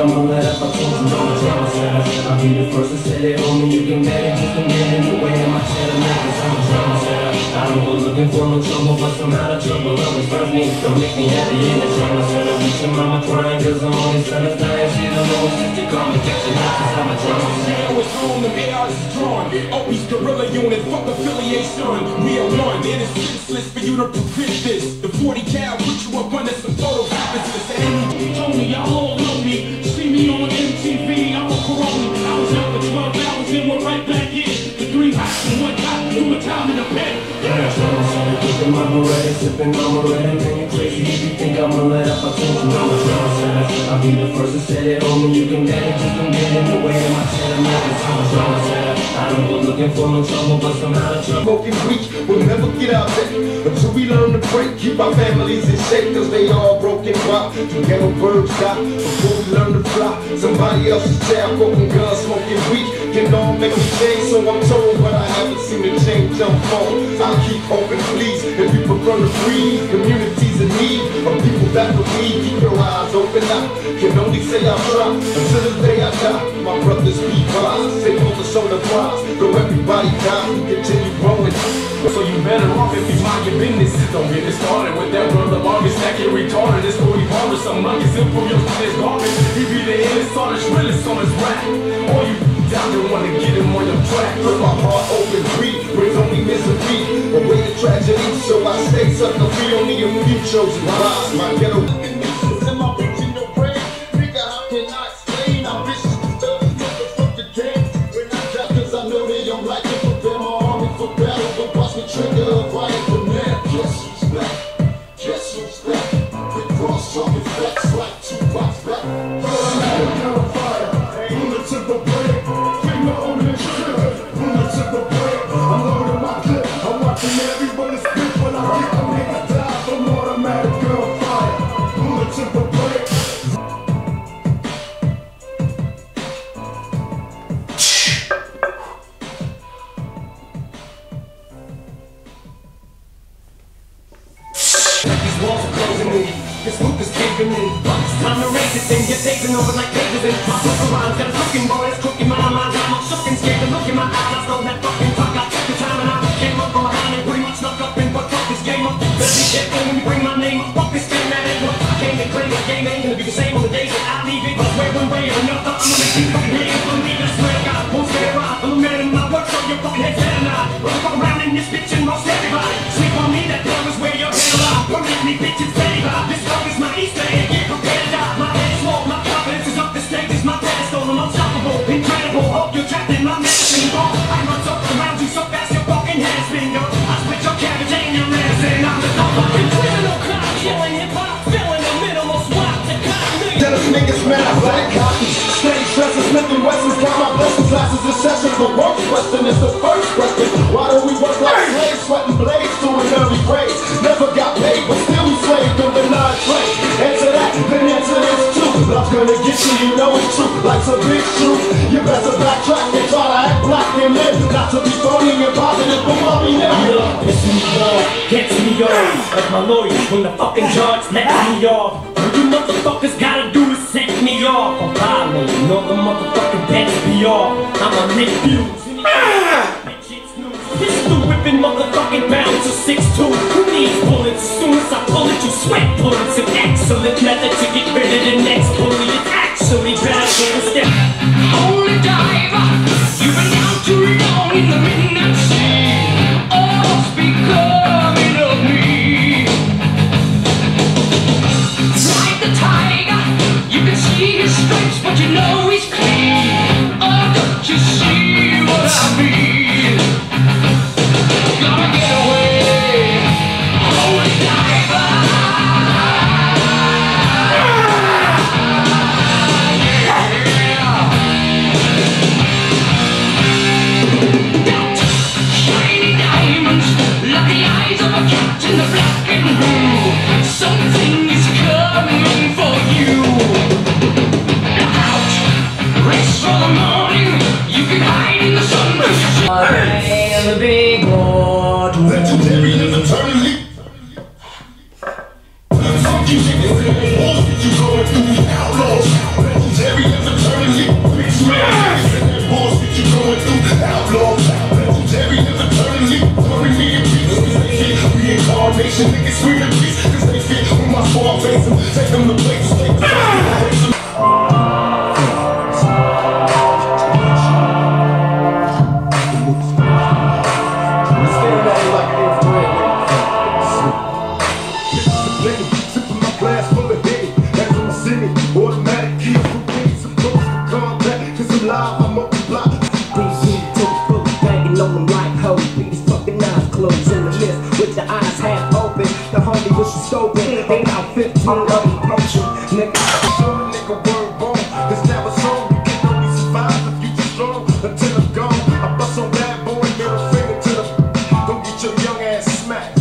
I'ma let up, I told you I'm a drama setter. I'll be the first to say that, homie, you can bet it. Just a minute in the way of my cheddar, man, cause I'm a drama setter. I don't go looking for no trouble, but I'm out of trouble. Always first me, don't make me happy in the drama setter. Reaching mama crying, cause I'm only son of dying. She don't know it's just a complication, cause I'm a drama setter. Now it's on, the AR is drawn. Always guerrilla unit, fuck affiliation. We are one, and it's senseless for you to prevent this. The 40 cal put you up under some photo opposites. Tony, y'all all know me. See me on MTV, I'm a parole. I was out for 12 hours and we're right back in. The 3 hots and 1 hot, doing time in the bed. Yeah, drama setter, keeping my beretta, sipping on Beretta. Man, you crazy if you think I'ma let up, I told you I'm a drama setter. I'll be the first to say that, homie, you can bet it. Just don't get in the way of my cheddar, man, cause I'm a drama setter. I don't go looking for no trouble, but I'm out of trouble. Smoking weak, we'll never get out there until we learn to break. Keep our families in shape, cause they all broken. Wow, ghetto birds die before we learn to fly. Somebody else's child, broken guns, smoking weed can all make me change, so I'm told, but I haven't seen a change on phone. I'll keep hoping, please, if you prefer to breathe. Communities in need of people that believe. Keep your eyes open, I can only say I'll try until the day I die. My brothers be wise, say focus on the prize. Though everybody dies, we continue growing. So you better off if you mind your business. Don't get it started with that brother Marvin stacking retarded. It's 40 bars, some monkeys in for your this garbage. He be the illest, honest, realest on his rap. All you down there wanna get him on your track. Put my heart open, breathe, brings only misery. Away the tragedy, so I stay sucker free. Only a few chosen lives. My ghetto in my original brain. Nigga, how can I explain? I'm vicious, motherfucker game. When I die, cause I know they don't like it. Prepare my army for battle, but watch me trigger a riot for man. Guess who's back? Guess who's back? The cross talking facts like 2 blocks back. Fire, bullets in the break. Finger on the trigger, bullets in the break. I'm loading my clip, I'm watching every bullet spit. When I get them niggas die from automatic gunfire. Bullets in the break. These walls are closing in, this loop is caving in. It's time to raise this thing, get taken over like pages in. My book around, got a cooking boy, it's cooking my mind. I'm shook and scared to look in my eyes. I stole that fucking talk, I took the time and I came up from behind and pretty much snuck up and fuck this game up. Better be careful when you bring my name up. Fuck this game, that ain't what I came to claim. This game ain't gonna be the same on the days that I leave it. But wait one way or another, I'm gonna keep fucking here for me. I swear to God, won't stay around. I'm a man in my work, so your fucking head's better not. Run around in this bitch and most everybody. Sleep on me, that dog is where your head alive. Don't let me bitches steady by. This fuck is my Easter egg, get prepared to die. My head is swole, my confidence is up, the stage is my pedestal. I'm unstoppable, incredible. Hope you're trapped in my medicine ball. I run circles around you so fast your fucking head is bingo. I split your cabbage and your medicine. I'm the fucking criminal cop, killing hip-hop, filling the minimal swap to cotton. Tell us niggas, man, I black copies. Steady stresses, Smith and Wessons, count my blessings, classes and sessions. The worst question is the first question. Why do we work like slaves, sweating blades to an early grave? Never got paid, but still we slave through the non-trade. Answer that, then answer this too. Love's gonna get you, you know it's true. Life's a big truth. You better backtrack and try to act black and live. Not to be phony and positive, but mommy never. Piss me off, gets me off. Like my lawyers when the fucking judge let me off. All you motherfuckers gotta do is set me off. I'm violating all the motherfucking bets be off. I'ma make views. Pistol whipping motherfucking bound to 6'2". Who needs bullets? As soon as I pull it, you sweat bullets. An excellent method to get rid of the next bully. It's actually better than a step. Holy diver, you've been out too long in the midnight sea. Oh, what's becoming of me? Like the tiger, you can see his stripes, but you know he's clean. Oh, don't you see what I mean? Gotta get away, holy diver. Shiny diamonds, like the eyes of a cat in the black and blue. Something is coming for you. Look out, Automatic kill for being supposed to combat. Cause I'm live, I multiply. DC to the full, banging on them like hoes. Beat his fucking eyes closed in the mist with the eyes half open. The Harley was scoping. About 15 of them potion. Nigga, show a nigga word wrong. It's never song. You can only survive if you too strong. Until I'm gone, I bust on bad boy, middle finger to the. Don't get your young ass smacked.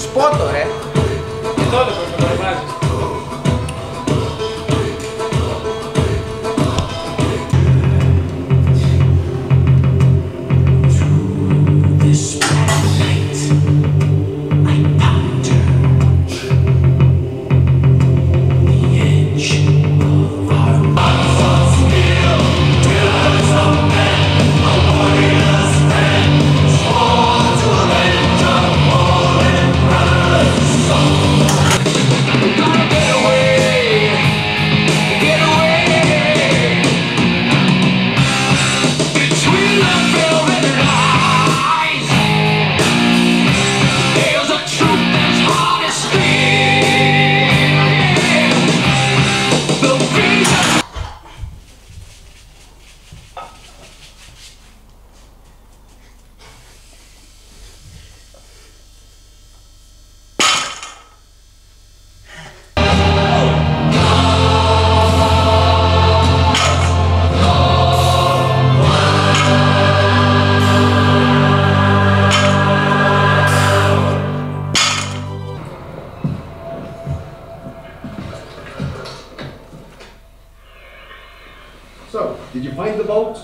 Spoto, ρε. Και τότε που το προετοιμάζεις. So, did you find the boat?